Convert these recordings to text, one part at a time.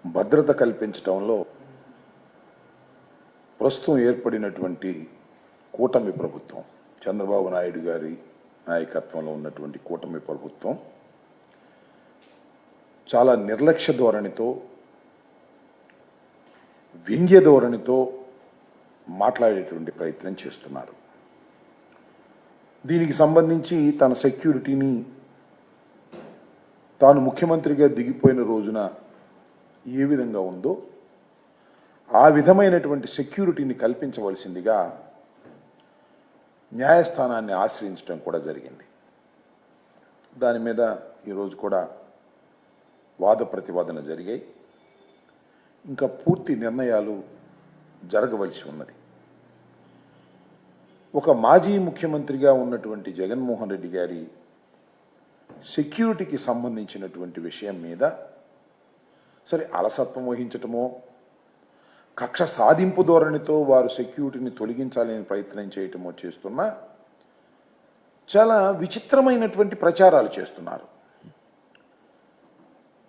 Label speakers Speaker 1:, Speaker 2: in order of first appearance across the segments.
Speaker 1: భద్రత కల్పించడంలో ప్రస్తుతం ఏర్పడినటువంటి కూటమి ప్రభుత్వం, చంద్రబాబు నాయుడు గారి నాయకత్వంలో ఉన్నటువంటి కూటమి ప్రభుత్వం చాలా నిర్లక్ష్య ధోరణితో, వ్యంగ్య ధోరణితో మాట్లాడేటువంటి ప్రయత్నం చేస్తున్నారు. దీనికి సంబంధించి తన సెక్యూరిటీని తాను ముఖ్యమంత్రిగా దిగిపోయిన రోజున ఏ విధంగా ఉందో ఆ విధమైనటువంటి సెక్యూరిటీని కల్పించవలసిందిగా న్యాయస్థానాన్ని ఆశ్రయించడం కూడా జరిగింది. దాని మీద ఈరోజు కూడా వాద ప్రతివాదన జరిగాయి. ఇంకా పూర్తి నిర్ణయాలు జరగవలసి ఉన్నది. ఒక మాజీ ముఖ్యమంత్రిగా ఉన్నటువంటి జగన్మోహన్ రెడ్డి గారి సెక్యూరిటీకి సంబంధించినటువంటి విషయం మీద సరే అలసత్వం వహించటమో, కక్ష సాధింపు ధోరణితో వారు సెక్యూరిటీని తొలగించాలని ప్రయత్నం చేయటమో చేస్తున్నా చాలా విచిత్రమైనటువంటి ప్రచారాలు చేస్తున్నారు.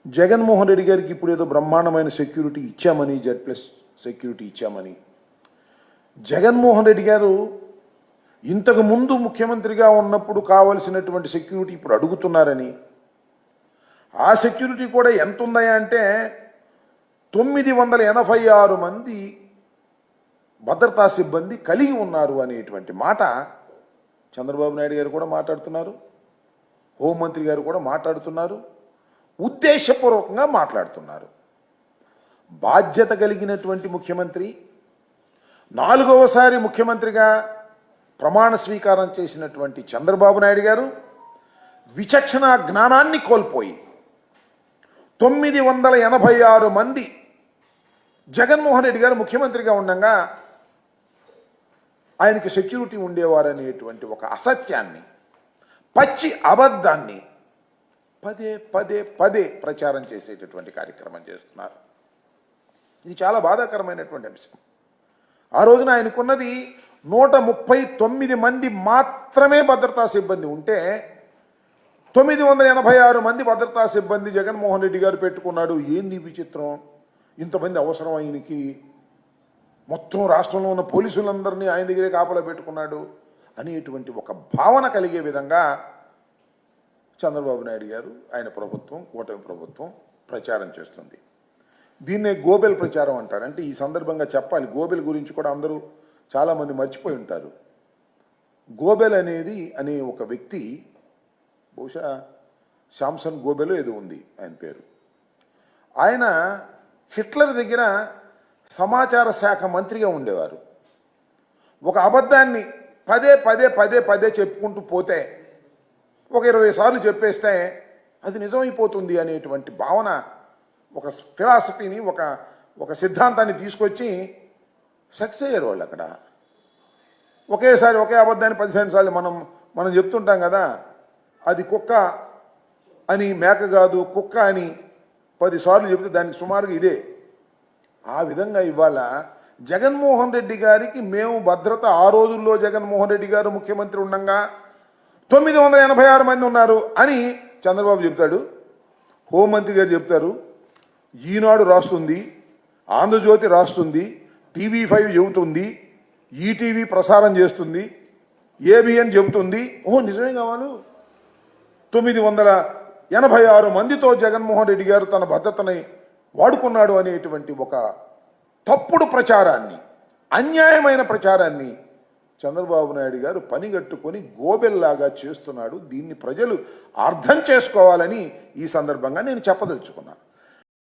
Speaker 1: జగన్మోహన్ రెడ్డి గారికి ఇప్పుడు ఏదో బ్రహ్మాండమైన సెక్యూరిటీ ఇచ్చామని, Z+ సెక్యూరిటీ ఇచ్చామని, జగన్మోహన్ రెడ్డి గారు ఇంతకు ముందు ముఖ్యమంత్రిగా ఉన్నప్పుడు కావలసినటువంటి సెక్యూరిటీ ఇప్పుడు అడుగుతున్నారని, ఆ సెక్యూరిటీ కూడా ఎంత ఉందయా అంటే 986 మంది భద్రతా సిబ్బంది కలిగి ఉన్నారు అనేటువంటి మాట చంద్రబాబు నాయుడు గారు కూడా మాట్లాడుతున్నారు, హోంమంత్రి గారు కూడా మాట్లాడుతున్నారు, ఉద్దేశపూర్వకంగా మాట్లాడుతున్నారు. బాధ్యత కలిగినటువంటి ముఖ్యమంత్రి, 4వసారి ముఖ్యమంత్రిగా ప్రమాణ స్వీకారం చేసినటువంటి చంద్రబాబు నాయుడు గారు విచక్షణ జ్ఞానాన్ని కోల్పోయి 986 మంది జగన్మోహన్ రెడ్డి గారు ముఖ్యమంత్రిగా ఉండగా ఆయనకి సెక్యూరిటీ ఉండేవారనేటువంటి ఒక అసత్యాన్ని, పచ్చి అబద్ధాన్ని పదే ప్రచారం చేసేటటువంటి కార్యక్రమం చేస్తున్నారు. ఇది చాలా బాధాకరమైనటువంటి అంశం. ఆ రోజున ఆయనకున్నది 139 మంది మాత్రమే భద్రతా సిబ్బంది ఉంటే 986 మంది భద్రతా సిబ్బంది జగన్మోహన్ రెడ్డి గారు పెట్టుకున్నాడు. ఏంది విచిత్రం, ఇంతమంది అవసరం ఆయనకి, మొత్తం రాష్ట్రంలో ఉన్న పోలీసులందరినీ ఆయన దగ్గరే కాపలా పెట్టుకున్నాడు అనేటువంటి ఒక భావన కలిగే విధంగా చంద్రబాబు నాయుడు గారు, ఆయన ప్రభుత్వం, కూటమి ప్రభుత్వం ప్రచారం చేస్తుంది. దీన్నే గోబెల్ ప్రచారం అంటారు. అంటే ఈ సందర్భంగా చెప్పాలి, గోబెల్ గురించి కూడా అందరూ చాలామంది మర్చిపోయి ఉంటారు. గోబెల్ అనే ఒక వ్యక్తి, బహుశా శాంసన్ గోబెల్ ఏదో ఉంది ఆయన పేరు, ఆయన హిట్లర్ దగ్గర సమాచార శాఖ మంత్రిగా ఉండేవారు. ఒక అబద్ధాన్ని పదే చెప్పుకుంటూ పోతే, ఒక 20 సార్లు చెప్పేస్తే అది నిజమైపోతుంది అనేటువంటి భావన, ఒక ఫిలాసఫీని, ఒక సిద్ధాంతాన్ని తీసుకొచ్చి సక్సెస్ అయ్యారు వాళ్ళు. అక్కడ ఒకేసారి ఒకే అబద్ధాన్ని 15 సార్లు మనం చెప్తుంటాం కదా, అది కుక్క అని, మేక కాదు కుక్క అని 10 సార్లు చెప్తే దానికి సుమారుగా ఇదే. ఆ విధంగా ఇవాళ జగన్మోహన్ రెడ్డి గారికి మేము భద్రత, ఆ రోజుల్లో జగన్మోహన్ రెడ్డి గారు ముఖ్యమంత్రి ఉండగా 986 మంది ఉన్నారు అని చంద్రబాబు చెప్తాడు, హోంమంత్రి గారు చెప్తారు, ఈనాడు రాస్తుంది, ఆంధ్రజ్యోతి రాస్తుంది, TV5 చెబుతుంది, ఈటీవీ ప్రసారం చేస్తుంది, ABN చెబుతుంది. నిజమే కావాలి, 986 మందితో జగన్మోహన్ రెడ్డి గారు తన భద్రతని వాడుకున్నాడు అనేటువంటి ఒక తప్పుడు ప్రచారాన్ని, అన్యాయమైన ప్రచారాన్ని చంద్రబాబు నాయుడు గారు పనిగట్టుకొని గోబెల్లాగా చేస్తున్నాడు. దీన్ని ప్రజలు అర్థం చేసుకోవాలని ఈ సందర్భంగా నేను చెప్పదలుచుకున్నాను.